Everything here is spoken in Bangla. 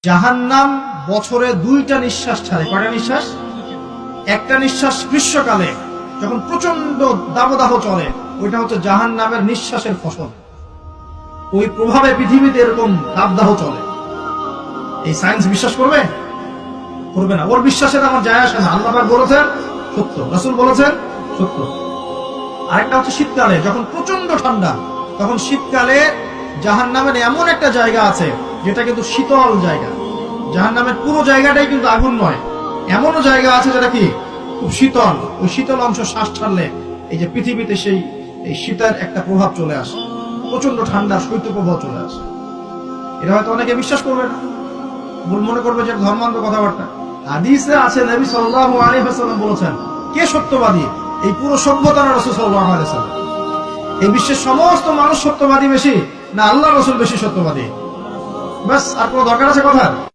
জাহান্নাম বছরে 2টা নিঃশ্বাস ছাড়ে। কয়টা নিঃশ্বাস? একটা নিঃশ্বাস গ্রীষ্মকালে যখন প্রচন্ড দাবদাহ চলে, ওইটা হচ্ছে জাহান্নামের নিঃশ্বাসের ফসল। ওই প্রভাবে পৃথিবীতে এরকম দাবদাহ চলে। এই সায়েন্স বিশ্বাস করবে? করবে না। ওর বিশ্বাসের আমার যায় আসে না। আল্লাহ পাক বলেছেন সত্য, রাসূল বলেছেন সত্য। আরেকটা হচ্ছে শীতকালে যখন প্রচন্ড ঠান্ডা, তখন শীতকালে জাহান্নামের এমন একটা জায়গা আছে যেটা কিন্তু শীতল জায়গা। জাহান্নামের পুরো জায়গাটাই কিন্তু আগুন নয়, এমনও জায়গা আছে যেটা কি খুব শীতল। ওই শীতল অংশ শ্বাস ছাড়লে এই যে পৃথিবীতে সেই এই শীতের একটা প্রভাব চলে আসে, প্রচন্ড ঠান্ডার শৈত্যপ্রবাহ চলে আসে। এটা হয়তো অনেকে বিশ্বাস করবে না, মনে করবে যে ধর্মান্ধ কথাবার্তা। হাদিসে আছে নবী সাল্লাল্লাহু আলাইহি ওয়াসাল্লাম বলেছেন, কে সত্যবাদী? এই পুরো সভ্যতা না রাসূল সাল্লাল্লাহু আলাইহি ওয়াসাল্লাম? এই বিশ্বের সমস্ত মানুষ সত্যবাদী বেশি না আল্লাহ রাসূল বেশি সত্যবাদী? বাস, আর কোনো দরকার আছে কথা?